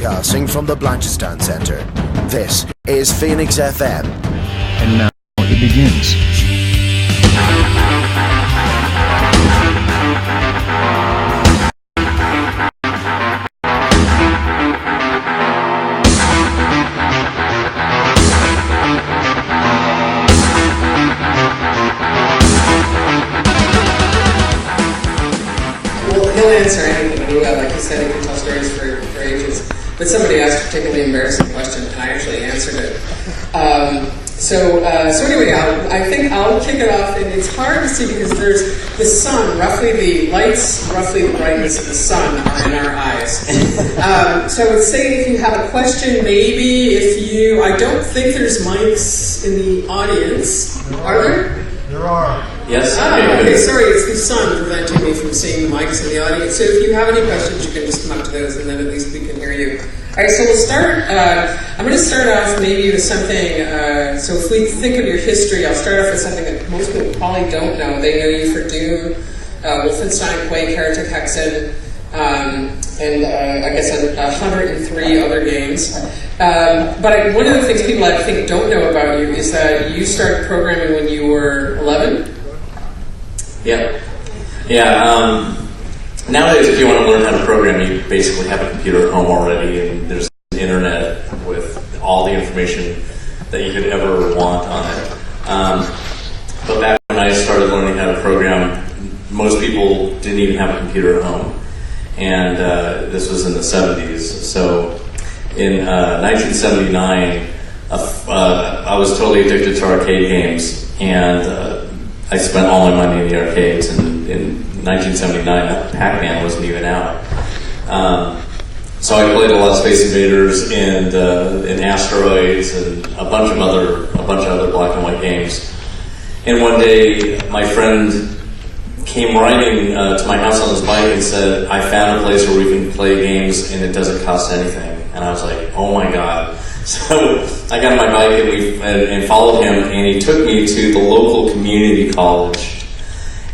Broadcasting from the Blanchardstown Centre. This is Phoenix FM. And now it begins. He'll answer anything. Like he said, he can tell stories for ages. But somebody asked a particularly embarrassing question, and I actually answered it. So anyway, I think I'll kick it off. And it's hard to see because there's the sun, roughly the lights, roughly the brightness of the sun are in our eyes. So I would say if you have a question, maybe I don't think there's mics in the audience. Are there? There are. Yes? Okay, sorry, it's the sun preventing me from seeing the mics in the audience. So if you have any questions, you can just come up to those, and then at least we can hear you. All right, so we'll start. I'm going to start off maybe with something. So if we think of your history, I'll start off with something that most people probably don't know. They know you for Doom, Wolfenstein, Quake, Heretic Hexen, and I guess 103 other games. But one of the things people I think don't know about you is that you started programming when you were 11. Yeah. Nowadays, if you want to learn how to program, you basically have a computer at home already, and there's an internet with all the information that you could ever want on it. But back when I started learning how to program, most people didn't even have a computer at home, and this was in the 70s. So in 1979, I was totally addicted to arcade games, and I spent all my money in the arcades, and in 1979, Pac-Man wasn't even out. So I played a lot of Space Invaders and Asteroids and a bunch of other black and white games. And one day, my friend came riding to my house on his bike and said, "I found a place where we can play games and it doesn't cost anything." And I was like, "Oh my god!" So I got on my bike and followed him, and he took me to the local community college.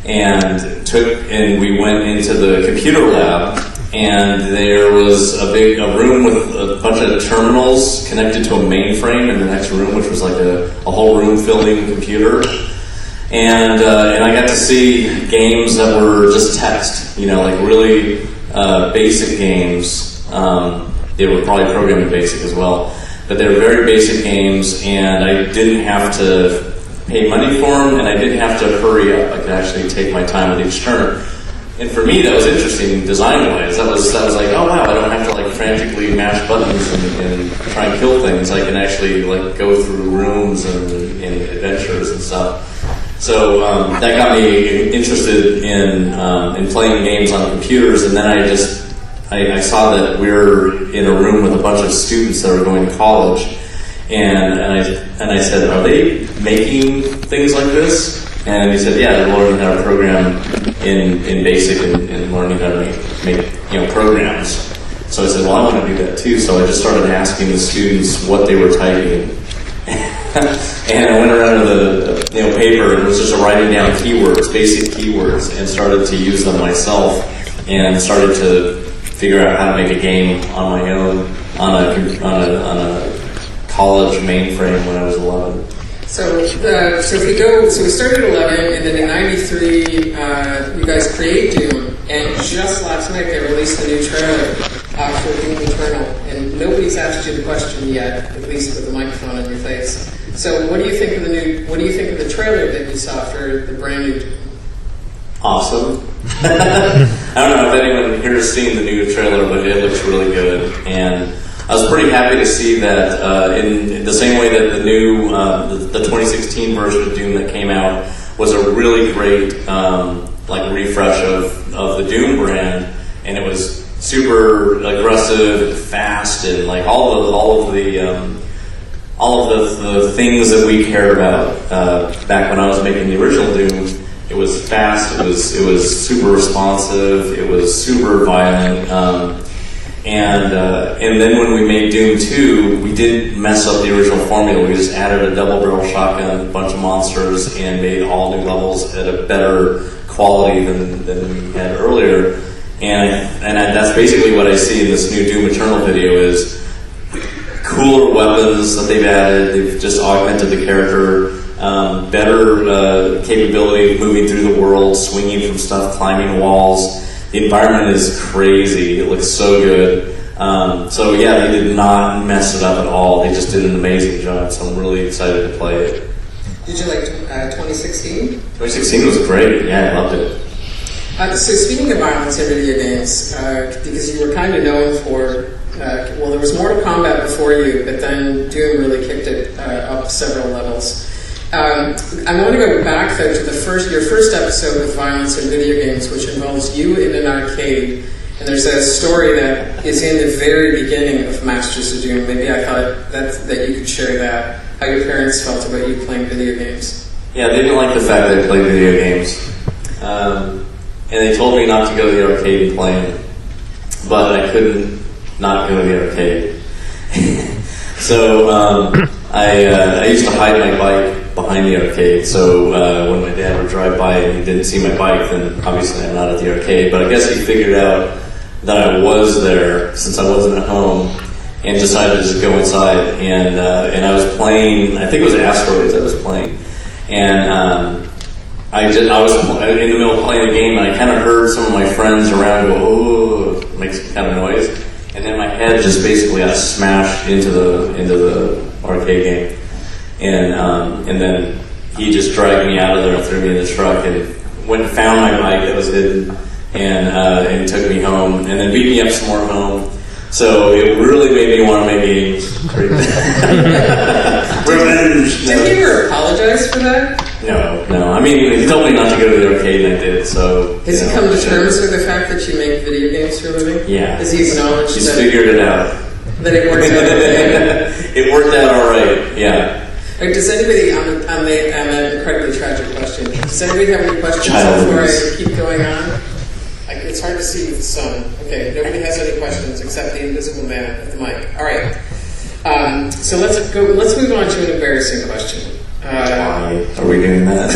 And we went into the computer lab, and there was a room with a bunch of terminals connected to a mainframe in the next room, which was like a whole room filling computer. And I got to see games that were just text, like really basic games. They were probably programming basic as well, but they were very basic games, and I didn't have to pay money for them, and I didn't have to hurry up. I could actually take my time with each turn. And for me, that was interesting design-wise. That was like, oh wow, I don't have to frantically mash buttons and try and kill things. I can actually go through rooms and adventures and stuff. So that got me interested in playing games on computers. And then I saw that we were in a room with a bunch of students that were going to college. And I said, "Are they making things like this?" And he said, "Yeah, they're learning how to program in BASIC and learning how to make programs." So I said, "Well, I want to do that too." So I just started asking the students what they were typing, and I went around with a paper and was just writing down keywords, basic keywords, and started to use them myself, and started to figure out how to make a game on my own on a college mainframe when I was 11. So we started at 11, and then in 93, you guys create Doom, and just last night they released the new trailer for Doom Eternal, and nobody's asked you the question yet, at least with the microphone on your face. So what do you think of the trailer that you saw for the brand new Doom? Awesome. I don't know if anyone here has seen the new trailer, but it looks really good, and I was pretty happy to see that in the same way that the new, the 2016 version of Doom that came out was a really great refresh of the Doom brand, and it was super aggressive and fast, and all of the things that we cared about back when I was making the original Doom. It was fast. It was super responsive. It was super violent. And then when we made Doom 2, we didn't mess up the original formula. We just added a double-barrel shotgun, a bunch of monsters, and made all new levels at a better quality than we had earlier. And that's basically what I see in this new Doom Eternal video is cooler weapons that they've added. They've just augmented the character. Better capability of moving through the world, swinging from stuff, climbing walls. The environment is crazy. It looks so good. So yeah, they did not mess it up at all. They just did an amazing job. So I'm really excited to play it. Did you like 2016? 2016 was great. Yeah, I loved it. So speaking of violence in video games, because you were kind of known for, well, there was Mortal Kombat before you, but then Doom really kicked it up several levels. I want to go back though to your first episode of violence in video games, which involves you in an arcade, and there's a story that is in the very beginning of Masters of Doom. Maybe I thought that you could share that, how your parents felt about you playing video games. Yeah, they didn't like the fact that I played video games, and they told me not to go to the arcade and play them, but I couldn't not go to the arcade. So I used to hide my bike behind the arcade, so when my dad would drive by and he didn't see my bike, then obviously I'm not at the arcade. But I guess he figured out that I was there since I wasn't at home, and decided to just go inside. And I was playing, I think it was Asteroids I was playing, and I was in the middle of playing the game, and I kind of heard some of my friends around go, "Oh," make some kind of noise, and then my head just basically got smashed into the arcade game. And then he just dragged me out of there and threw me in the truck and went and found my bike that was hidden and took me home and then beat me up some more at home. So it really made me want to make games. Revenge. Did he ever apologize for that? No. I mean, he told me not to go to the arcade and I did, so... Has he come to terms with the fact that you make video games for a living? Yeah. Has he acknowledged He's figured it out. That it worked out okay? It worked out all right, yeah. Does anybody, on that incredibly tragic question, does anybody have any questions before I keep going on? It's hard to see with the sun. Okay, nobody has any questions except the invisible man at the mic. All right. So let's move on to an embarrassing question. Why are we doing that?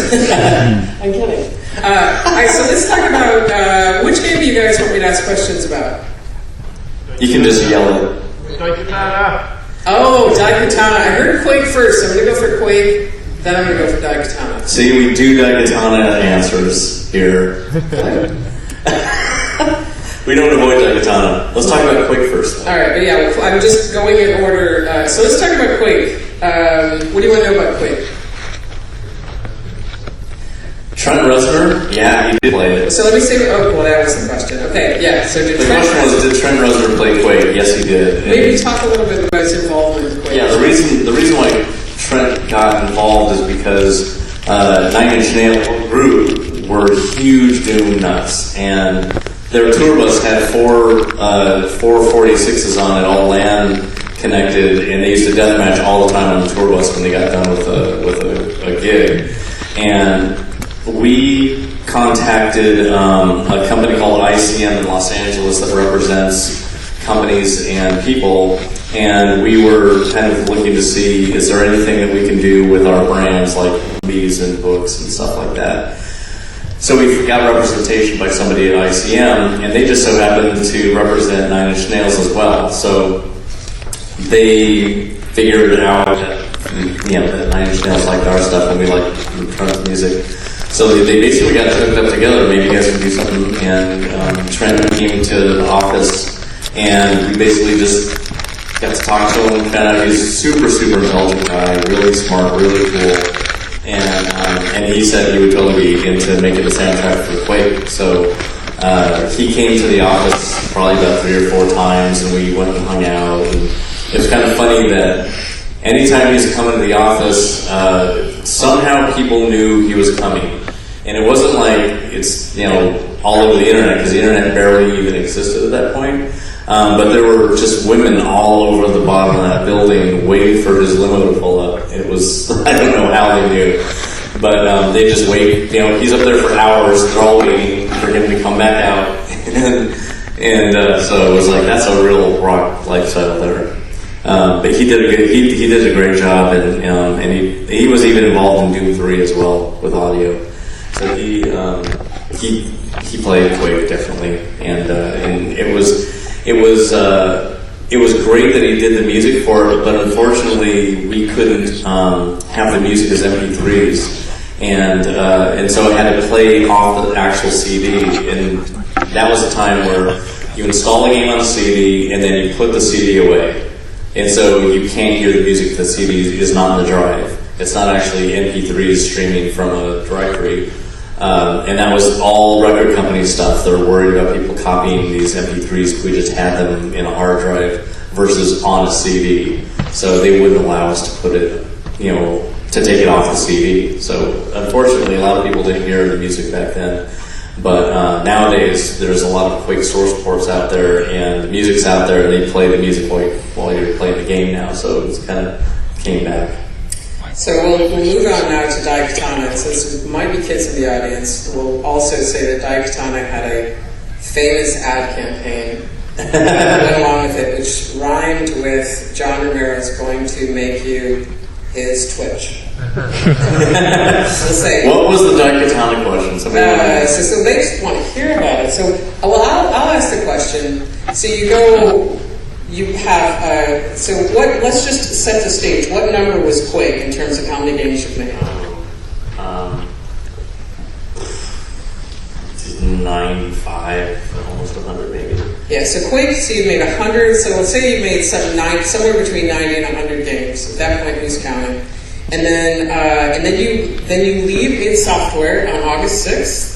I'm kidding. All right, so let's talk about which game do you guys want me to ask questions about? You can just yell it. Daikatana. Oh, Daikatana. I heard Quake first. I'm going to go for Quake, then I'm going to go for Daikatana. See, we do Daikatana answers here. We don't avoid Daikatana. Let's talk about Quake first. All right, but yeah, I'm just going in order. So let's talk about Quake. What do you want to know about Quake? Trent Reznor? Yeah, he did play it. So let me say, that was the question. Okay, yeah. So the question was, did Trent Reznor play Quake? Yes, he did. Maybe talk a little bit about his involvement with Quake. Yeah, the reason why Trent got involved is because 9 Inch Nails group were huge Doom nuts, and their tour bus had four 46s on it, all LAN connected, and they used to deathmatch all the time on the tour bus when they got done with a gig. And we contacted a company called ICM in Los Angeles that represents companies and people, and we were kind of looking to see, is there anything that we can do with our brands like movies and books and stuff like that. So we got representation by somebody at ICM, and they just so happened to represent 9 Inch Nails as well. So they figured out that 9 Inch Nails liked our stuff and we liked Trent's music. So they basically got hooked up together. Maybe you guys could do something. And Trent came to the office, and we basically just got to talk to him. Found out he's a super, super intelligent guy, really smart, really cool. And he said he would totally be into making the soundtrack for Quake. So he came to the office probably about 3 or 4 times, and we went and hung out. And it was kind of funny that anytime he was coming to the office, somehow people knew he was coming. And it wasn't like it's, all over the internet, because the internet barely even existed at that point. But there were just women all over the bottom of that building waiting for his limo to pull up. It was, I don't know how they knew. But they just wait. He's up there for hours. They're all waiting for him to come back out. and so it was like, that's a real rock lifestyle there. But he did a great job, and he was even involved in Doom 3 as well with audio. So he played Quake definitely, and It was great that he did the music for it, but unfortunately we couldn't have the music as MP3s, and so I had to play off the actual CD, and that was a time where you install a game on a CD and then you put the CD away, and so you can't hear the music. The CD is not in the drive. It's not actually MP3s streaming from a directory. And that was all record company stuff. They're worried about people copying these MP3s if we just had them in a hard drive versus on a CD. So they wouldn't allow us to put it, to take it off the CD. So unfortunately, a lot of people didn't hear the music back then. But nowadays, there's a lot of Quake source ports out there, and the music's out there, and they play the music while you're playing the game now. So it's kind of came back. So we'll move on now to Daikatana. Since there might be kids in the audience, we'll also say that Daikatana had a famous ad campaign that went along with it, which rhymed with John Romero's going to make you his Twitch. We'll say, what was the Daikatana question? So they just want to hear about it. So I'll ask the question. So you have, let's just set the stage. What number was Quake in terms of how many games you've made? 95, almost 100 maybe. Yeah, so Quake, so you made 100, so let's say you made somewhere between 90 and 100 games. At that point, who's counting? And then you leave id Software on August 6th.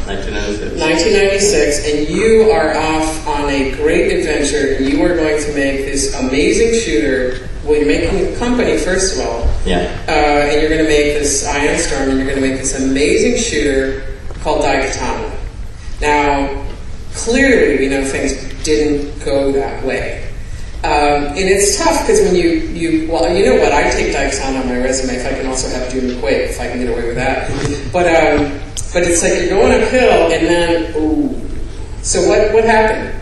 1996, and you are off on a great adventure. You are going to make this amazing shooter. Well, you're making a company, first of all. Yeah. And you're going to make this Ion Storm, and you're going to make this amazing shooter called Daikatana. Now, clearly, we know things didn't go that way. And it's tough because when you know what, I take Daikatana on my resume if I can also have Doom and Quake, if I can get away with that. But it's like you're going uphill, and then, ooh. So what happened?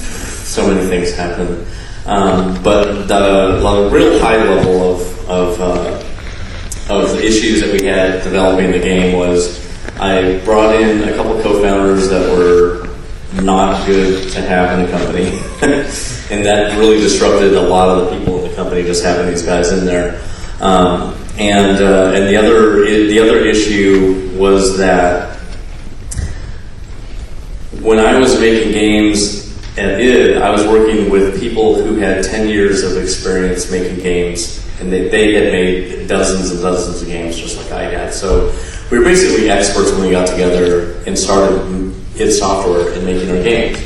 So many things happened. But the real high level of issues that we had developing the game was I brought in a couple co-founders that were not good to have in the company. And that really disrupted a lot of the people in the company, just having these guys in there. And the other issue was that when I was making games at id, I was working with people who had 10 years of experience making games, and they had made dozens and dozens of games just like I had. So we were basically experts when we got together and started id Software and making our games.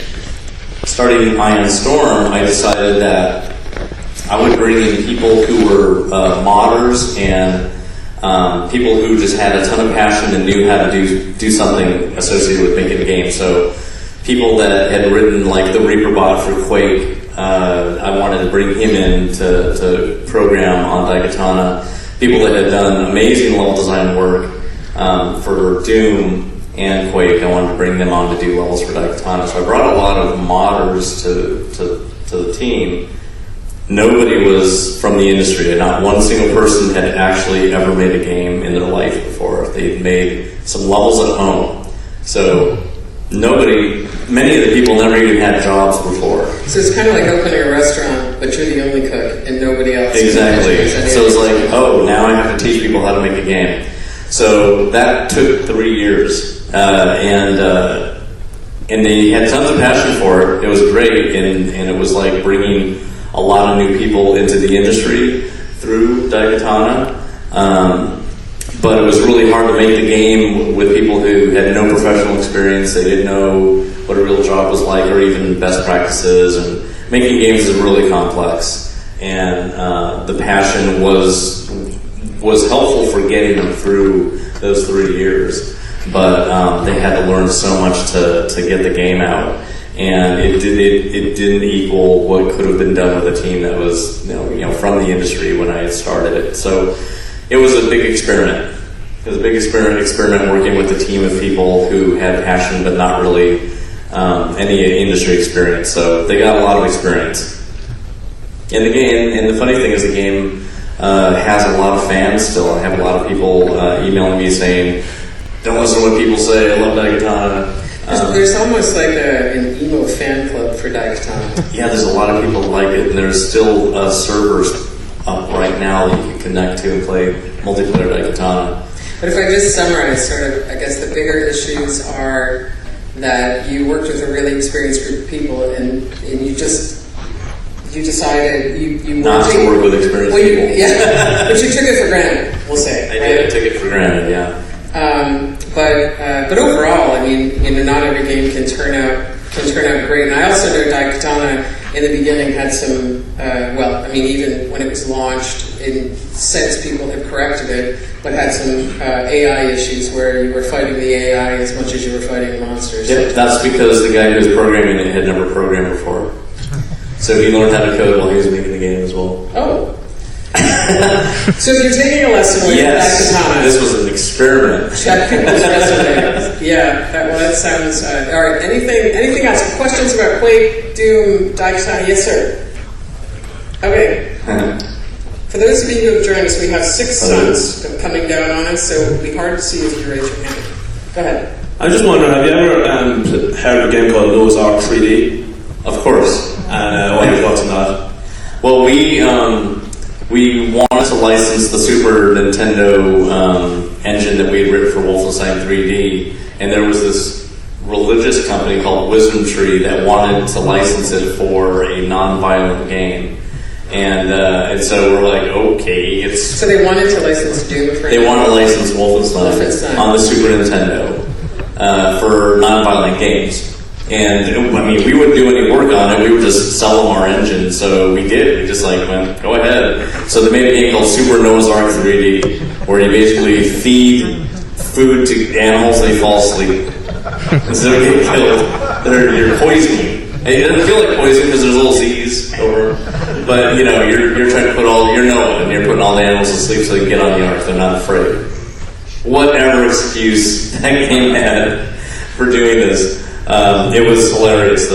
Starting Ion Storm, I decided that I would bring in people who were modders and people who just had a ton of passion and knew how to do something associated with making a game. So people that had written like the Reaper bot for Quake, I wanted to bring him in to program on Daikatana. People that had done amazing level design work for Doom and Quake, I wanted to bring them on to do levels for Daikatana. So I brought a lot of modders to the team. Nobody was from the industry. Not one single person had actually ever made a game in their life before. They'd made some levels at home. So many of the people never even had jobs before. So it's kind of like opening a restaurant, but you're the only cook and nobody else. Exactly. So it's like, now I have to teach people how to make a game. So that took 3 years. And they had tons of passion for it. It was great, and it was like bringing a lot of new people into the industry through Daikatana. But it was really hard to make the game with people who had no professional experience. They didn't know what a real job was like or even best practices. And making games is really complex. And the passion was helpful for getting them through those 3 years. But they had to learn so much to get the game out. And it didn't equal what could have been done with a team that was from the industry when I had started it. So it was a big experiment. It was a big experiment working with a team of people who had passion but not really any industry experience. So they got a lot of experience. And the funny thing is the game has a lot of fans still. I have a lot of people emailing me saying, "Don't listen to what people say. I love Daikatana." There's almost like an emo fan club for Daikatana. Yeah, there's a lot of people who like it, and there's still servers up right now that you can connect to and play multiplayer Daikatana. But if I just summarize, sort of, I guess the bigger issues are that you worked with a really experienced group of people, and you decided you not to work with experienced people. Yeah, but you took it for granted. We'll say. I did. I took it for granted. Yeah. But overall, I mean, not every game can turn out great. And I also know Daikatana in the beginning had some. Even when it was launched, in sense people had corrected it, but had some AI issues where you were fighting the AI as much as you were fighting monsters. Yep, that's because the guy who was programming it had never programmed before. So he learned how to code while he was making the game as well. Oh. So if you're taking a lesson with Daikatana... this was an experiment. Check people's resumes. Yeah, that sounds... all right, anything else? Questions about Quake, Doom, Daikatana? Yes, sir. Okay. For those of you who have joined us, we have 6 suns coming down on us, so it will be hard to see if you raise your hand. Go ahead. I'm just wondering, have you ever heard of a game called Noah's Ark 3D? Of course. And what are your thoughts on that? Well, we wanted to license the Super Nintendo engine that we had written for Wolfenstein 3D, and there was this religious company called Wisdom Tree that wanted to license it for a non-violent game. And so we're like, okay, So they wanted to license Doom for... They want to license Wolfenstein on the Super Nintendo for non-violent games. And, I mean, we wouldn't do any work on it. We would just sell them our engine. So we did. We just, went, go ahead. So they made a game called Super Noah's Ark 3D, where you basically feed food to animals and they fall asleep. Instead of getting killed, you're poisoning. And it doesn't feel like poison because there's little Z's over. But, you're trying to put you're Noah, and you're putting all the animals to sleep so they can get on the ark. They're not afraid. Whatever excuse that game had for doing this. It was hilarious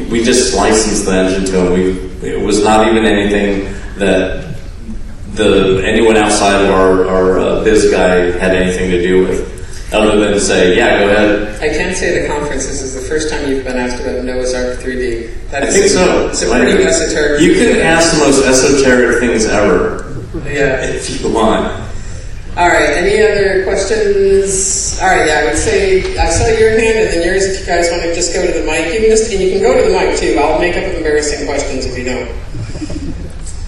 we just licensed the engine to them. It was not even anything that anyone outside of our biz guy had anything to do with, other than to say, yeah, go ahead. I can't say the conference, this is the first time you've been asked about Noah's Ark 3D. I think so. It's a pretty esoteric. You can ask the most esoteric things ever. Yeah. If you want. All right, any other questions? All right, yeah, I would say I saw your hand and then yours if you guys want to just go to the mic. You can go to the mic too. I'll make up embarrassing questions if you don't.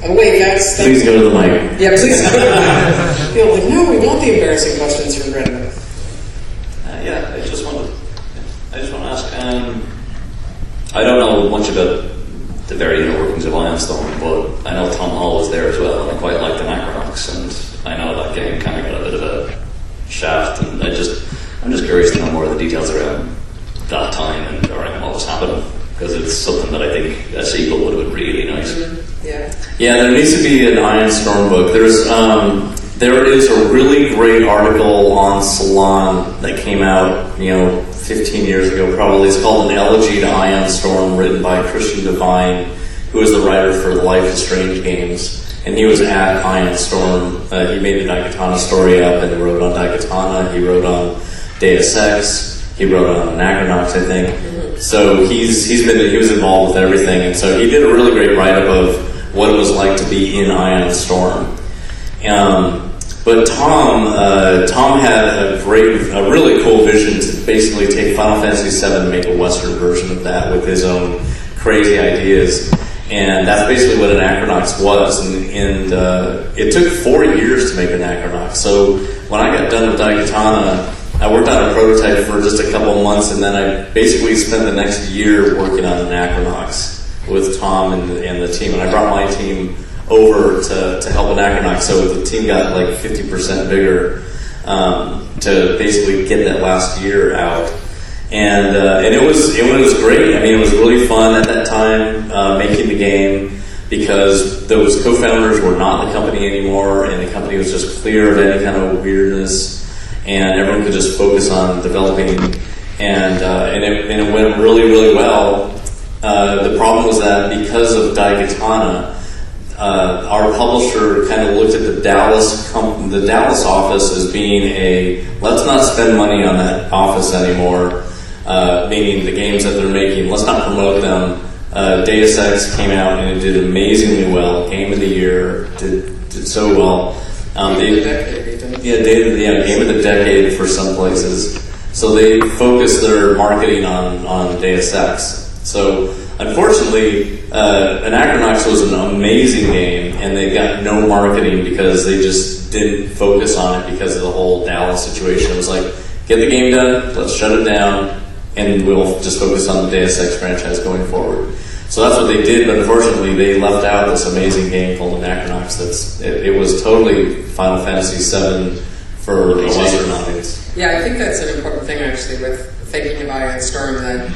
Oh, wait, please go to the mic. Yeah, please go to the mic. People are like, no, we want the embarrassing questions from Brenda. I just want to ask, I don't know much about the very inner workings of Ironstone, but I know Tom Hall was there as well, and I quite liked the Necronox, and I know that game kind of got a bit of a shaft, and I'm just curious to know more of the details around that time and around what was happening, because it's something that I think a sequel would have been really nice. Mm-hmm. Yeah, there needs to be an Ironstorm book. There is a really great article on Salon that came out, 15 years ago probably. It's called An Elegy to Ironstorm, written by Christian Devine, who is the writer for the Life is Strange games. And he was at Ironstorm. He made the Daikatana story up, and he wrote on Daikatana. He wrote on Deus Ex. He wrote on Anachronox, I think. So he was involved with everything, and so he did a really great write-up of what it was like to be in Ironstorm. But Tom had a really cool vision to basically take Final Fantasy VII and make a Western version of that with his own crazy ideas. And that's basically what Anachronox was. And it took 4 years to make Anachronox. So when I got done with Daikatana, I worked on a prototype for just a couple months, and then I basically spent the next year working on Anachronox with Tom and the team. And I brought my team over to help Anachronox, so the team got 50% bigger to basically get that last year out. And it was great. I mean, it was really fun at that time making the game, because those co-founders were not in the company anymore, and the company was just clear of any kind of weirdness, and everyone could just focus on developing. And it went really, really well. The problem was that because of Daikatana, our publisher kind of looked at the Dallas office as being let's not spend money on that office anymore, meaning the games that they're making, let's not promote them. Deus Ex came out and it did amazingly well. Game of the Year did so well. Game of the decade for some places. So they focused their marketing on Deus Ex. So unfortunately, Anachronox was an amazing game, and they got no marketing because they just didn't focus on it because of the whole Dallas situation. It was like, get the game done, let's shut it down, and we'll just focus on the Deus Ex franchise going forward. So that's what they did, but unfortunately they left out this amazing game called Anachronox. It was totally Final Fantasy VII for the Western audience. Yeah, I think that's an important thing actually with thinking about Iron Storm, that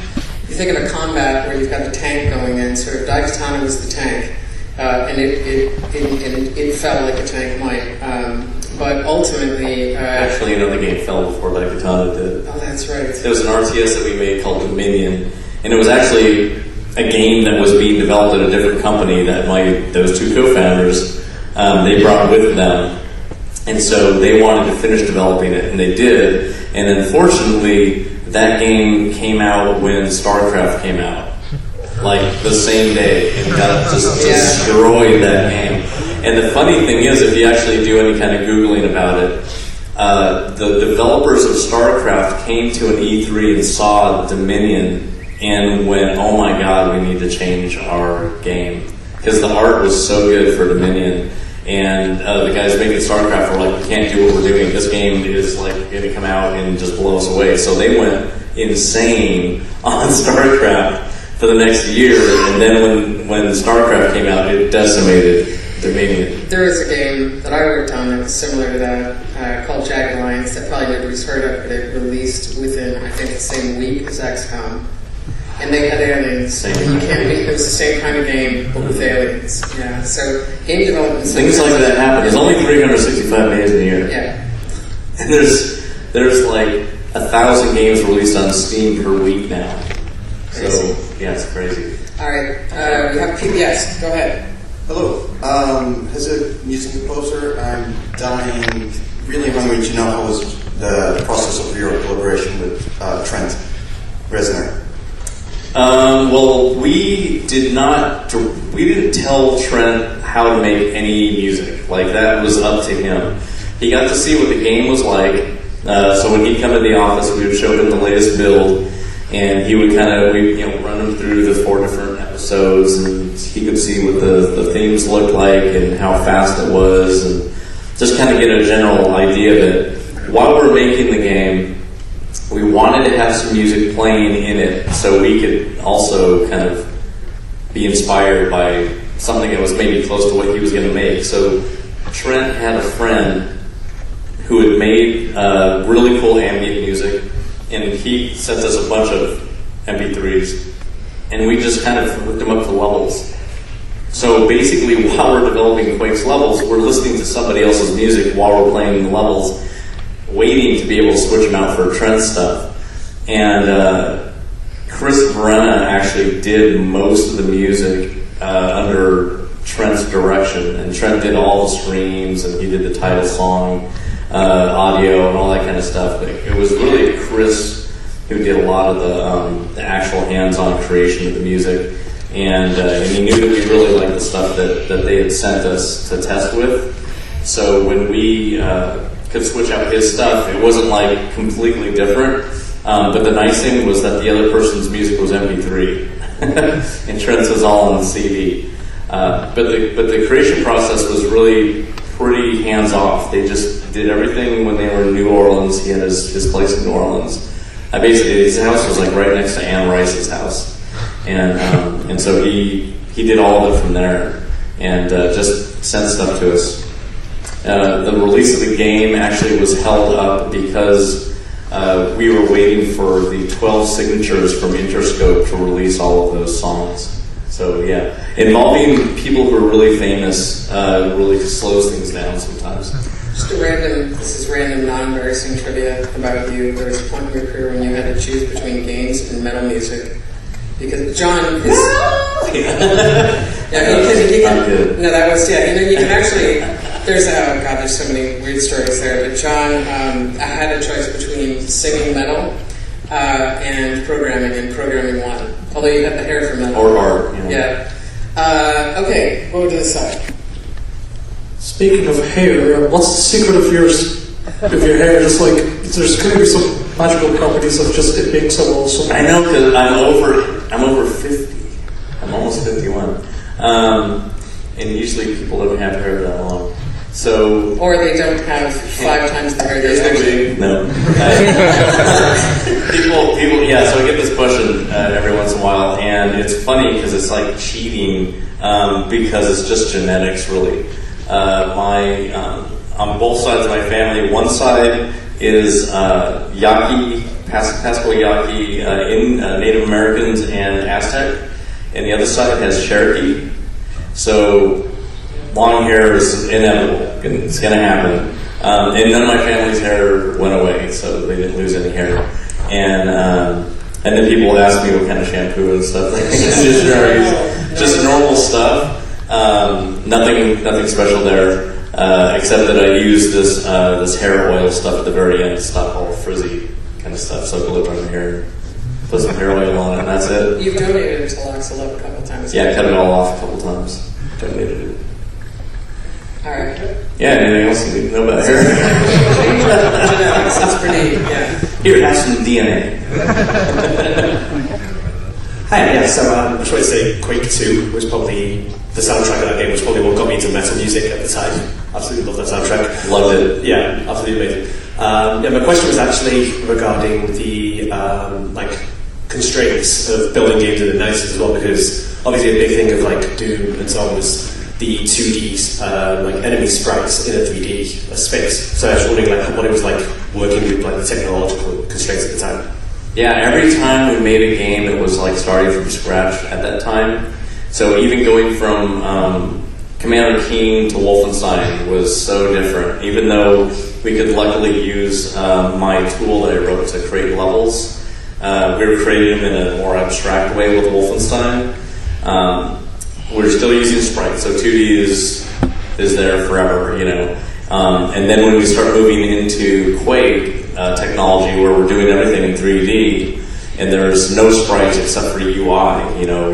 you think of a combat where you've got the tank going in, sort of Daikatana was the tank, and it fell like a tank might. But ultimately... Actually, another game fell before Daikatana did. Oh, that's right. There was an RTS that we made called Dominion, and it was actually a game that was being developed at a different company that those two co-founders, they brought with them. And so they wanted to finish developing it, and they did. And unfortunately, that game came out when StarCraft came out, like the same day, and got just destroyed that game. And the funny thing is, if you actually do any kind of Googling about it, the developers of StarCraft came to an E3 and saw Dominion and went, oh my god, we need to change our game. Because the art was so good for Dominion. And the guys making StarCraft were like, we can't do what we're doing. This game is like going to come out and just blow us away. So they went insane on StarCraft for the next year. And then when StarCraft came out, it decimated Dominion. There was a game that I worked on that was similar to that, called Jagged Alliance, that probably nobody's heard of, but it released within, I think, the same week as XCOM. And they had aliens. It was the same kind of game, but with aliens. Yeah. So game development. Things like that happen. There's only 365 days in a year. Yeah. And there's like 1,000 games released on Steam per week now. Crazy. So yeah, it's crazy. All right. We have PBS. Go ahead. Hello. As a music composer, I'm dying, really hungry to know how was the process of your collaboration with Trent Reznor. Well, we didn't tell Trent how to make any music. Like, that was up to him. He got to see what the game was like. So when he'd come to the office, we would show him the latest build, and he would run him through the 4 different episodes, and he could see what the themes looked like and how fast it was, and just kind of get a general idea of it. While we're making the game, we wanted to have some music playing in it so we could also kind of be inspired by something that was maybe close to what he was going to make. So Trent had a friend who had made really cool ambient music, and he sent us a bunch of MP3s, and we just kind of hooked them up to levels. So basically, while we're developing Quake's levels, we're listening to somebody else's music while we're playing the levels, waiting to be able to switch them out for Trent stuff. And Chris Brenna actually did most of the music under Trent's direction, and Trent did all the screams, and he did the title song, audio, and all that kind of stuff. But it was really Chris who did a lot of the actual hands-on creation of the music, and he knew that we really liked the stuff that they had sent us to test with. So when we could switch out his stuff, it wasn't like completely different. But the nice thing was that the other person's music was MP3, and Trent's was all on CD. But the creation process was really pretty hands off. They just did everything when they were in New Orleans. He had his place in New Orleans. Basically, his house was like right next to Anne Rice's house, and so he did all of it from there, and just sent stuff to us. The release of the game actually was held up because we were waiting for the 12 signatures from Interscope to release all of those songs. So yeah, involving people who are really famous really slows things down sometimes. Just this is random, non-embarrassing trivia about you. There was a point in your career when you had to choose between games and metal music. Because John is... I'm good. No, that was, you can actually, there's so many weird stories there, but John, I had a choice between singing metal and programming one. Although you have the hair for metal. Or art, Yeah. Okay, over to the side. Speaking of hair, what's the secret of your hair? Just like, there's going to be some magical properties of just it being so awesome. I know, because I'm over 50. I'm almost 51. And usually people don't have hair that long. So, or they don't have 5 times the hair they actually. No. people, yeah. So I get this question every once in a while, and it's funny because it's like cheating because it's just genetics, really. On both sides of my family, one side is Yaqui, Pascal Yaqui, in Native Americans and Aztec, and the other side has Cherokee. So long hair is inevitable. It's going to happen. And none of my family's hair went away, so they didn't lose any hair. And then people ask me what kind of shampoo and stuff. Just normal stuff. Nothing special there, except that I use this hair oil stuff at the very end to stop all frizzy kind of stuff. So I glue it on my hair, put some hair oil on it, and that's it. You've donated it to Lox a couple of times. Yeah, I cut it all off a couple of times. Donated it. All right. Yeah, anything else you need to know about hair? That's pretty, yeah. Here, have some DNA. Hi, yeah, so I just want to say Quake 2 was probably, the soundtrack of that game was probably what got me into metal music at the time. Absolutely loved that soundtrack. Loved it. Yeah, absolutely amazing. My question was actually regarding the constraints of building games in the 90s as well, because obviously a big thing of like Doom and so on was the 2D enemy sprites in a 3D space. So I was wondering what it was like working with the technological constraints at the time. Yeah, every time we made a game, it was like starting from scratch at that time. So even going from Commander Keen to Wolfenstein was so different. Even though we could luckily use my tool that I wrote to create levels, we were creating them in a more abstract way with Wolfenstein. We're still using sprites, so 2D is there forever, And then when we start moving into Quake technology, where we're doing everything in 3D, and there's no sprites except for UI,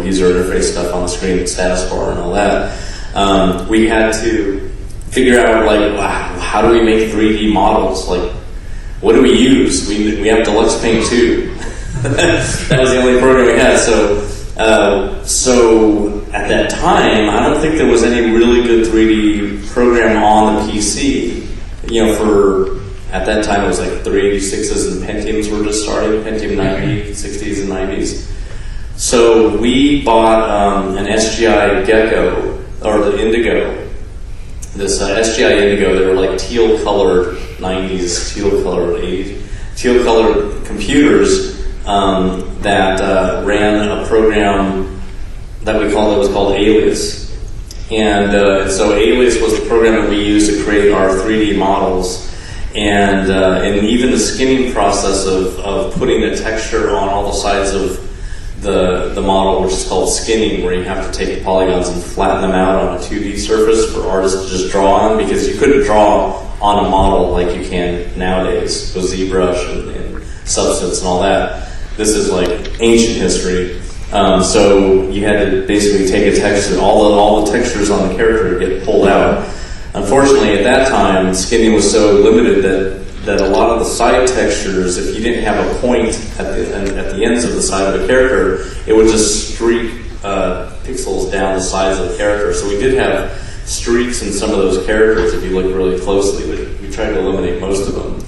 user interface stuff on the screen, status bar, and all that, we had to figure out how do we make 3D models? What do we use? We have Deluxe Paint 2. That was the only program we had. So at that time, I don't think there was any really good 3D program on the PC. At that time it was 386s and Pentiums were just starting, Pentium 90, 60s and 90s. So we bought an SGI Gecko, or the Indigo. This SGI Indigo, they were teal colored 90s, teal colored 80s, teal colored computers that ran a program that was called Alias. And so Alias was the program that we used to create our 3D models. And even the skinning process of putting a texture on all the sides of the model, which is called skinning, where you have to take the polygons and flatten them out on a 2D surface for artists to just draw on, because you couldn't draw on a model like you can nowadays with ZBrush and Substance and all that. This is ancient history. So you had to basically take a texture, all the textures on the character get pulled out. Unfortunately, at that time, skinning was so limited that a lot of the side textures, if you didn't have a point at the ends of the side of a character, it would just streak pixels down the sides of the character. So we did have streaks in some of those characters if you look really closely, but we tried to eliminate most of them.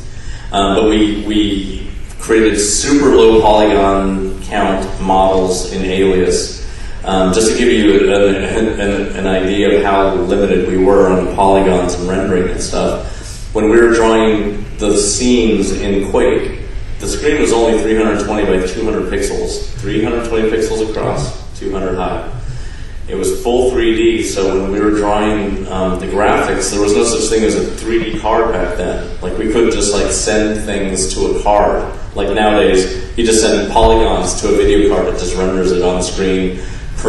But we created super low polygon count models in Alias. Just to give you an idea of how limited we were on polygons and rendering and stuff, when we were drawing the scenes in Quake, the screen was only 320 by 200 pixels, 320 pixels across, 200 high. It was full 3D, so when we were drawing the graphics, there was no such thing as a 3D card back then. We couldn't just send things to a card. Nowadays, you just send polygons to a video card that just renders it on the screen,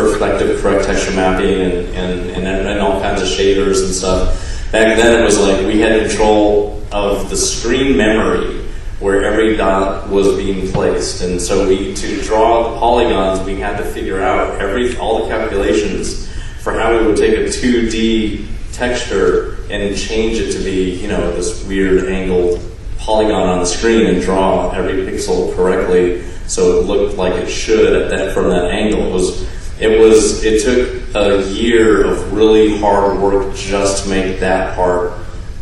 perspective correct texture mapping and all kinds of shaders and stuff. Back then it was like we had control of the screen memory where every dot was being placed, and so to draw the polygons we had to figure out all the calculations for how we would take a 2D texture and change it to be, this weird angled polygon on the screen and draw every pixel correctly so it looked like it should from that angle. It took a year of really hard work just to make that part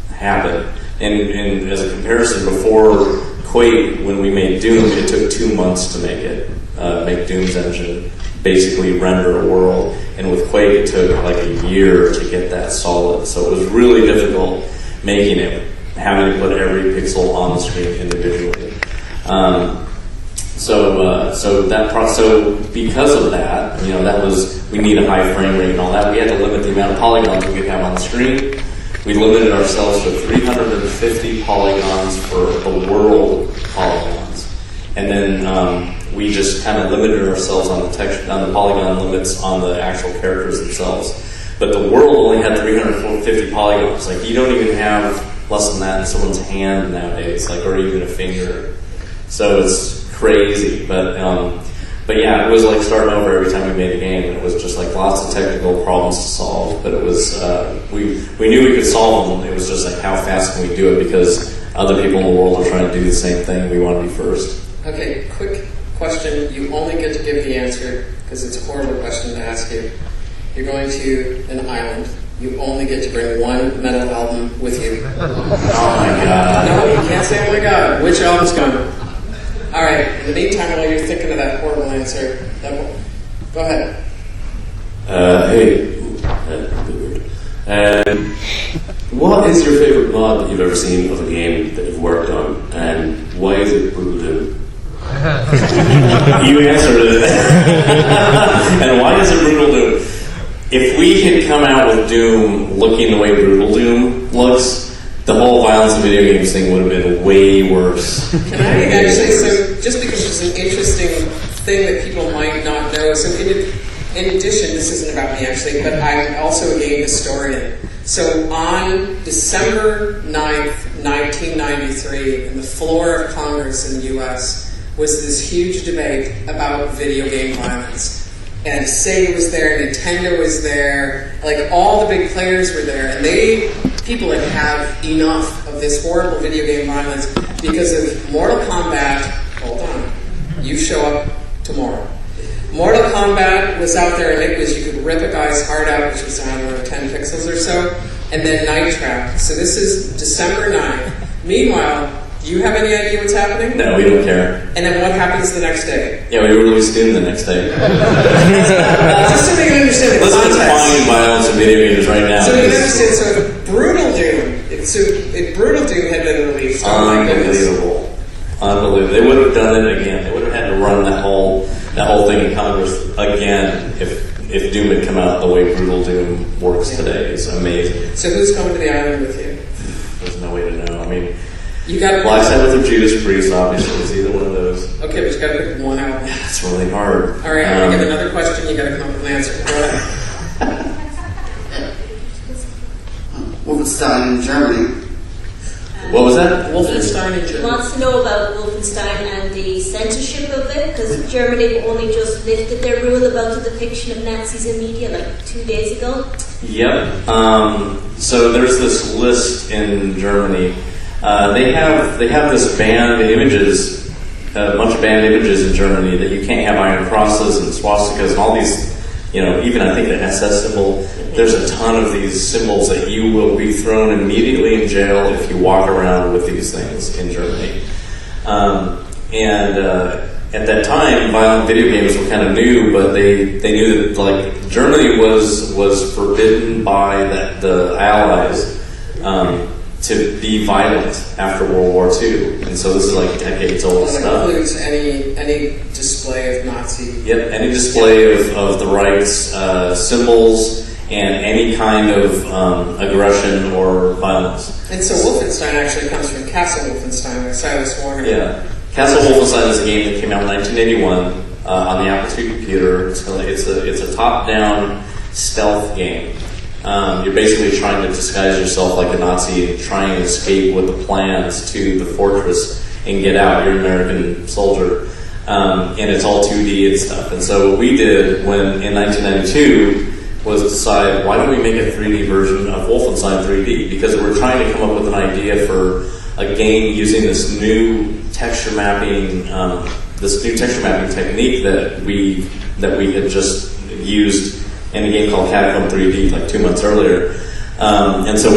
happen. And as a comparison, before Quake, when we made Doom, it took 2 months to make it, make Doom's engine, basically render a world. And with Quake, it took like a year to get that solid. So it was really difficult making it, having to put every pixel on the screen individually. So because of that, we need a high frame rate and all that. We had to limit the amount of polygons we could have on the screen. We limited ourselves to 350 polygons for the world polygons, and then we just kind of limited ourselves on the polygon limits on the actual characters themselves. But the world only had 350 polygons. Like, you don't even have less than that in someone's hand nowadays, or even a finger. So it's crazy, but yeah, it was like starting over every time we made a game, and it was just like lots of technical problems to solve. But it was we knew we could solve them. It was just like, how fast can we do it? Because other people in the world are trying to do the same thing. We want to be first. Okay, quick question. You only get to give the answer because it's a horrible question to ask you. You're going to an island. You only get to bring one metal album with you. Oh my god! No, you can't say, "Oh my god." Which album's gone? All right, in the meantime, while you're thinking of that horrible answer, go ahead. Hey. What is your favorite mod that you've ever seen of a game that you've worked on, and why is it Brutal Doom? You answered it. And why is it Brutal Doom? If we had come out with Doom looking the way Brutal Doom looks, the whole violence in video games thing would have been way worse. Can I actually, so just because it's an interesting thing that people might not know, so in addition, this isn't about me actually, but I'm also a game historian. So on December 9th, 1993, in the floor of Congress in the US, was this huge debate about video game violence. And Sega was there, Nintendo was there, like all the big players were there, and people had had enough of this horrible video game violence because of Mortal Kombat. Hold on, you show up tomorrow. Mortal Kombat was out there, and it was, you could rip a guy's heart out, which was, I don't know, 10 pixels or so, and then Night Trap. So this is December 9th. Meanwhile, do you have any idea what's happening? No, we don't care. And then what happens the next day? Yeah, we released Doom the next day. Just so we can understand the Let's context. define violence in video games right now. So we can understand, so Brutal Doom, if Brutal Doom had been released, oh my goodness. Unbelievable. They would have done it again. They would have had to run that whole thing in Congress again if Doom had come out the way Brutal Doom works today. It's amazing. So who's coming to the island with you? There's no way to know. I mean, you got. Well, I said with Judas Priest, obviously. It's either one of those. Okay, but you got to pick one out. It's really hard. All right, I'm going to give another question. You got to come up with an answer. Go ahead. Wolfenstein in Germany. What was that? Wolfenstein in Germany. He wants to know about Wolfenstein and the censorship of it, because Germany only just lifted their rule about the depiction of Nazis in media like 2 days ago. Yep. So there's this list in Germany. They have this banned images, a bunch of banned images in Germany that you can't have iron crosses and swastikas and all these, even I think the SS symbol. There's a ton of these symbols that you will be thrown immediately in jail if you walk around with these things in Germany. At that time, violent video games were kind of new, but they knew that like Germany was forbidden by the Allies to be violent after World War II, and so this is like decades old stuff. That includes any display of Nazi. Yep, any display of the Reich's symbols and any kind of aggression or violence. And so Wolfenstein actually comes from Castle Wolfenstein, like Silas Warner. Yeah. Castle Wolfenstein is a game that came out in 1981. on the Apple II computer. It's a top-down stealth game. You're basically trying to disguise yourself like a Nazi and try and escape with the plans to the fortress and get out. You're an American soldier. And it's all 2D and stuff. And so what we did in 1992 was decide, why don't we make a 3D version of Wolfenstein 3D? Because we're trying to come up with an idea for a game using this new texture mapping technique that we had just used in a game called Catacomb 3D like 2 months earlier. And so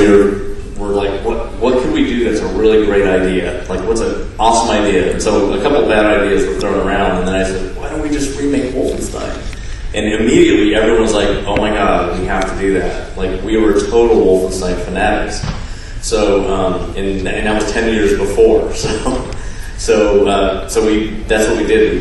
we're like, what could we do that's a really great idea? Like, what's an awesome idea? And so a couple of bad ideas were thrown around, and then I said, why don't we just remake Wolfenstein? And immediately everyone was like, oh my god, we have to do that. Like, we were total Wolfenstein fanatics. So, and that was 10 years before. So that's what we did.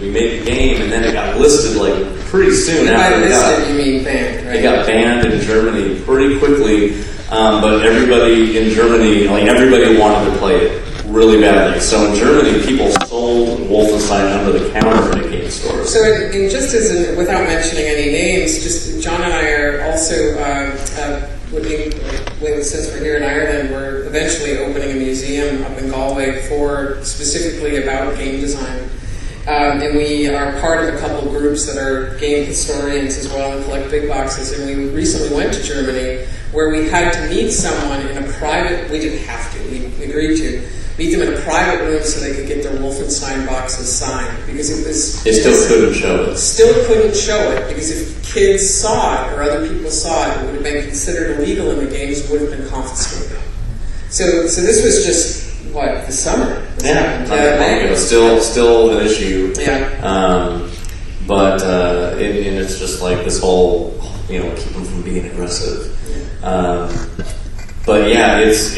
We made the game, and then it got listed like pretty soon after it got. You mean banned, right? It got banned in Germany pretty quickly, but everybody in Germany, like everybody wanted to play it really badly. So in Germany, people sold Wolfenstein under the counter in the game stores. So, and just as without mentioning any names, just John and I are also since we're here in Ireland, we're eventually opening a museum up in Galway specifically about game design. And we are part of a couple groups that are game historians as well and collect big boxes. And we recently went to Germany where we had to meet someone in a private, we didn't have to, we agreed to, meet them in a private room so they could get their Wolfenstein boxes signed. Because it was... They still couldn't show it. Still couldn't show it, because if kids saw it or other people saw it, it would have been considered illegal and the games would have been confiscated. So this was just, what, the summer? Yeah, still an issue. Yeah. But and it's just like this whole, keep them from being aggressive. But yeah, it's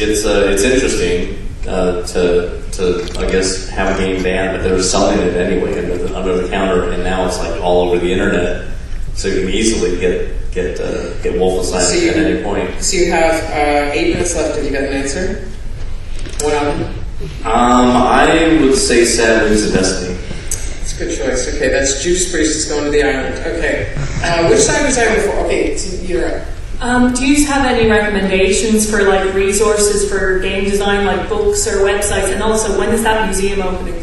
interesting to I guess have a game banned, but they were selling it anyway under the counter, and now it's like all over the internet, so you can easily get Wolfenstein at any point. So you have 8 minutes left. Have you got an answer? One of them? I would say Sad Rings of Destiny. That's a good choice. Okay, that's Judas Priest is going to the island. Okay. Which side was I before? Okay, so you're up. Do you have any recommendations for like resources for game design, like books or websites? And also, when is that museum opening?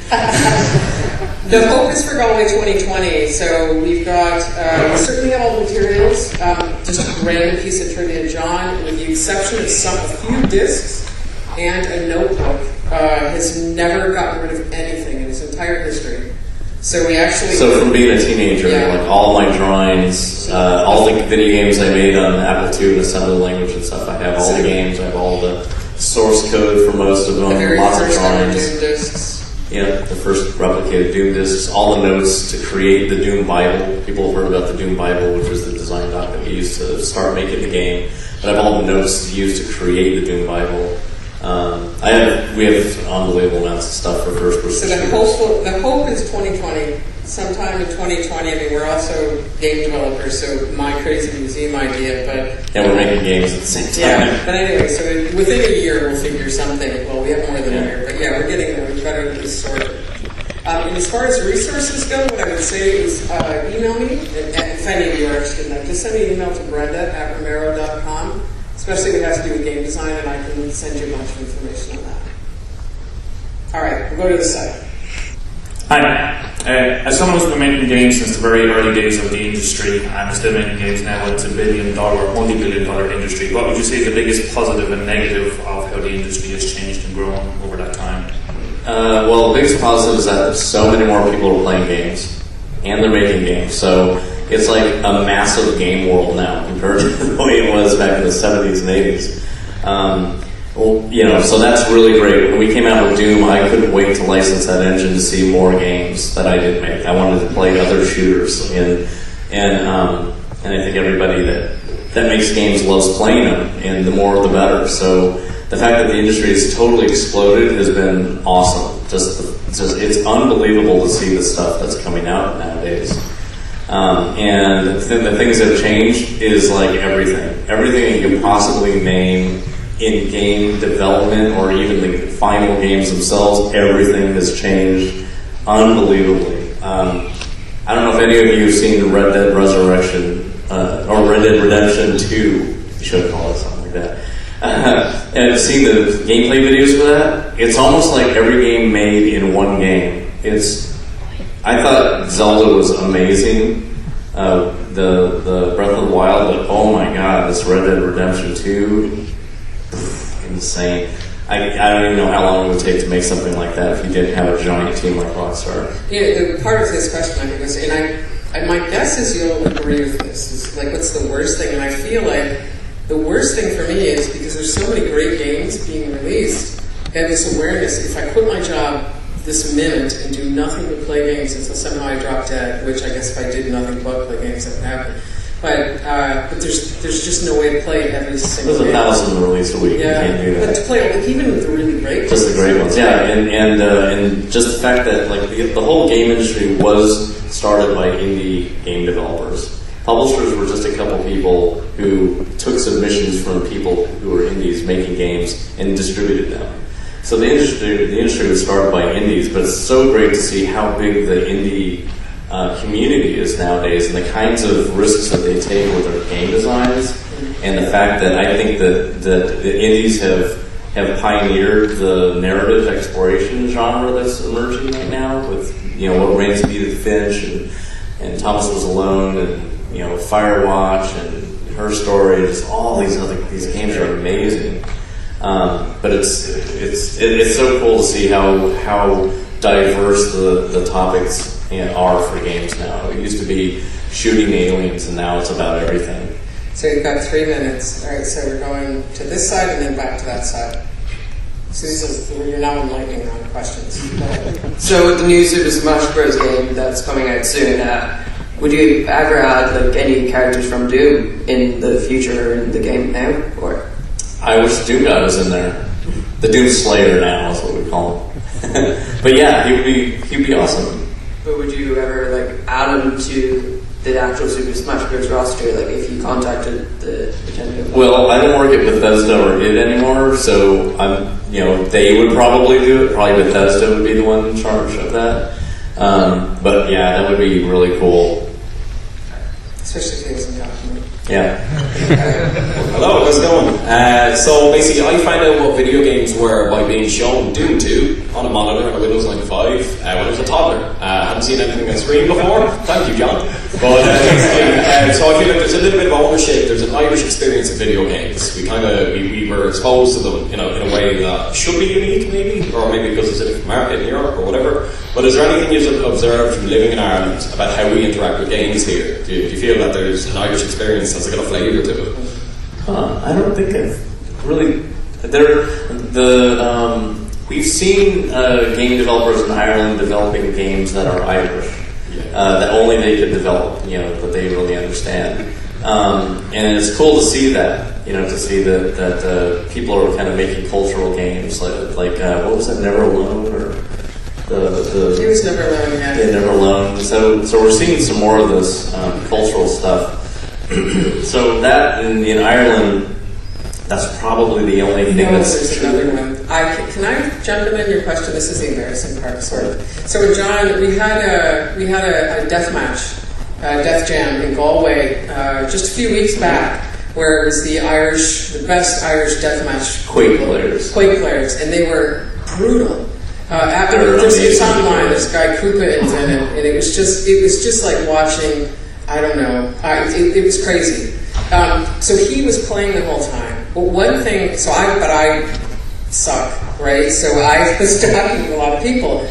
The hope is for Galway 2020. So we've got, we certainly have all the materials. Just a random piece of trivia, John, with the exception of a few discs and a notebook, has never gotten rid of anything in his entire history. So we actually... So from being a teenager, like all my drawings, all the video games I made on Apple II and assembly language and stuff, I have all the games, I have all the source code for most of them, lots of drawings. Doom discs. Yeah, the first replicated Doom discs, all the notes to create the Doom Bible. People have heard about the Doom Bible, which was the design doc that we used to start making the game. But I have all the notes used to create the Doom Bible. We have unbelievable amounts of stuff for first person. So the hope is 2020. Sometime in 2020. I mean, we're also game developers, so my crazy museum idea, but... Yeah, we're making games at the same time. Yeah, but anyway, so within a year we'll figure something. Well, we have more than a year, but yeah, we're getting there. We've got to be sorted. And as far as resources go, what I would say is email me. If any of you are interested in that, just send me an email to Brenda@Romero.com. Especially if it has to do with game design, and I can send you a bunch of information on that. All right, we'll go to the site. Hi. As someone who's been making games since the very early days of the industry, and still making games now, it's $1 billion, multi-billion-dollar industry. What would you say is the biggest positive and negative of how the industry has changed and grown over that time? Well, the biggest positive is that so many more people are playing games, and they're making games. So it's like a massive game world now compared to the way it was back in the 70s and 80s. So that's really great. When we came out with Doom, I couldn't wait to license that engine to see more games that I didn't make. I wanted to play other shooters, and I think everybody that makes games loves playing them, and the more the better. So the fact that the industry has totally exploded has been awesome. It's unbelievable to see the stuff that's coming out nowadays. And the things that have changed is like everything you can possibly name in game development or even the final games themselves. Everything has changed unbelievably. many of you have seen Red Dead Resurrection or Red Dead Redemption 2? You should call it something like that. And I've seen the gameplay videos for that. It's almost like every game made in one game. I thought Zelda was amazing. The Breath of the Wild, but oh my god, this Red Dead Redemption 2, insane. I don't even know how long it would take to make something like that if you didn't have a giant team like Rockstar. Yeah, part of this question, I think, was, and my guess is you'll agree with this, is like, what's the worst thing? And I feel like the worst thing for me is because there's so many great games being released, and this awareness, if I quit my job this minute and do nothing but play games until somehow I drop dead, which I guess if I did nothing but play games, that would happen. But there's just no way to play every single game. There's 1,000 released a week. Yeah, you can't do that. But to play like, even with the really great ones. Just the great ones, yeah. And just the fact that like the whole game industry was started by indie game developers. Publishers were just a couple people who took submissions from people who were indies making games and distributed them. So the industry was started by indies, but it's so great to see how big the indie community is nowadays, and the kinds of risks that they take with their game designs, and the fact that I think that the indies have pioneered the narrative exploration genre that's emerging right now with What Remains of Edith Finch and Thomas Was Alone and Firewatch and Her Story, and just all these games are amazing. But it's so cool to see how diverse the topics are for games now. It used to be shooting aliens, and now it's about everything. So you've got 3 minutes. All right, so we're going to this side and then back to that side. So you're now enlightening on questions. So with the new Super Smash Bros. Game that's coming out soon, would you ever add like any characters from Doom in the future in the game now, or? I wish Doom God was in there. The Doom Slayer now is what we call him. But yeah, he'd be awesome. But would you ever like add him to the actual Super Smash Bros. Roster, like if you contacted the Nintendo? Well, I don't work at Bethesda or id anymore, so they would probably do it. Probably Bethesda would be the one in charge of that. But yeah, that would be really cool. Especially if it was in document. Yeah. Hello, how's it going? So basically, I found out what video games were by being shown Doom 2 on a monitor on a Windows 95 when I was a toddler. I hadn't seen anything on screen before. Thank you, John. But so I feel like there's a little bit of ownership. There's an Irish experience of video games. We were exposed to them, in a way that should be unique, maybe, or maybe because it's a different market in Europe or whatever. But is there anything you've observed from living in Ireland about how we interact with games here? Do you feel that there's an Irish experience that's got a flavour to it? I don't think I've really. We've seen game developers in Ireland developing games that are Irish, that only they could develop, that they really understand. And it's cool to see that, to see that people are kind of making cultural games, like what was it, Never Alone, or He was Never Alone, yeah. Yeah, Never Alone. So we're seeing some more of this cultural stuff. So that in Ireland, that's probably the only thing that's true. Another one. Can I jump in on your question? This is the embarrassing part, sort of. So with John, we had a death match, death jam in Galway just a few weeks back, where it was the best Irish death match Quake players, and they were brutal. It's online. This guy Koopa is in it, and it was just like watching. I don't know. It was crazy. So he was playing the whole time. But one thing, I suck, right? So I was talking to a lot of people,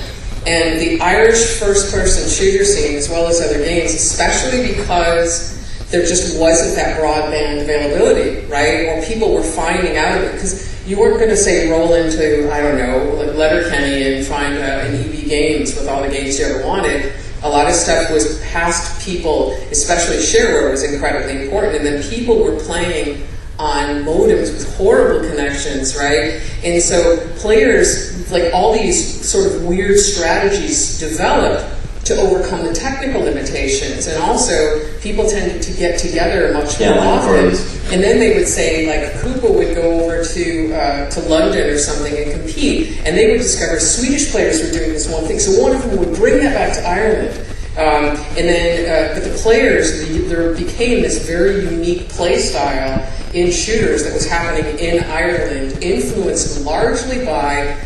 and the Irish first-person shooter scene, as well as other games, especially because there just wasn't that broadband availability, right? Or people were finding out of it because you weren't going to say roll into, I don't know, like Letterkenny and find an EB Games with all the games you ever wanted. A lot of stuff was past people, especially shareware was incredibly important, and then people were playing on modems with horrible connections, right? And so players, like all these sort of weird strategies developed to overcome the technical limitations, and also people tended to get together much more often. And then they would say, like, Koopa would go over to London or something and compete, and they would discover Swedish players were doing this one thing. So one of them would bring that back to Ireland, And then, but the players, there became this very unique play style in shooters that was happening in Ireland, influenced largely by,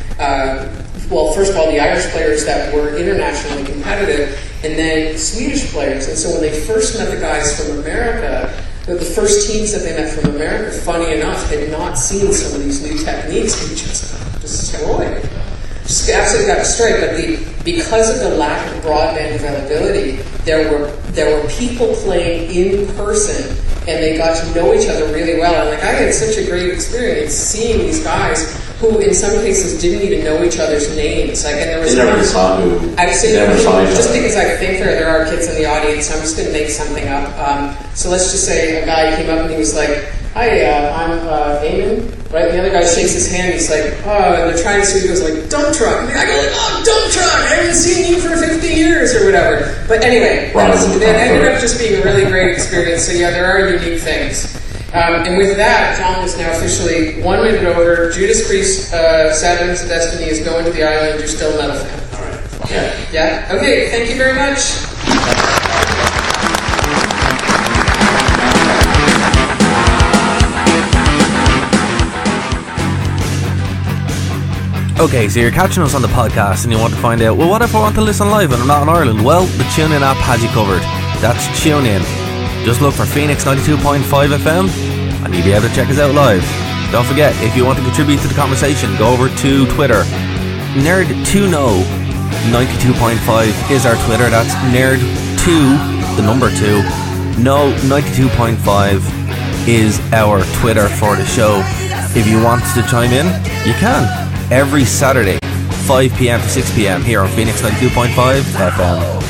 well, first of all, the Irish players that were internationally competitive, and then Swedish players. And so when they first met the guys from America, the first teams that they met from America, funny enough, had not seen some of these new techniques and just destroyed. Just absolutely got destroyed. But because of the lack of broadband availability, there were people playing in person, and they got to know each other really well. And like, I had such a great experience seeing these guys who, in some cases, didn't even know each other's names. Like, and there was never saw who. I've seen never saw each just other. because I think there are kids in the audience. I'm just going to make something up. So let's just say a guy came up and he was like, "Hi, I'm Eamon." Right? And the other guy shakes his hand. He's like, "Oh," and they're trying to see. He goes like, "Dump truck." And I go like, "Oh, dump truck! I haven't seen you for 50 years or whatever." But anyway, that ended up just being a really great experience. So yeah, there are unique things. And with that, John is now officially 1 minute over. Judas Priest, Saturn's Destiny is going to the island. You're still a metal fan. All right. Yeah. Yeah? Okay, thank you very much. Okay, so you're catching us on the podcast and you want to find out, well, what if I want to listen live and I'm not in Ireland? Well, the TuneIn app has you covered. That's TuneIn. Just look for Phoenix 92.5 FM and you'll be able to check us out live. Don't forget, if you want to contribute to the conversation, go over to Twitter. Nerd2KnowPanels is our Twitter. That's Nerd2, the number 2. No, 92.5 is our Twitter for the show. If you want to chime in, you can. Every Saturday, 5 p.m. to 6 p.m. here on Phoenix 92.5 FM.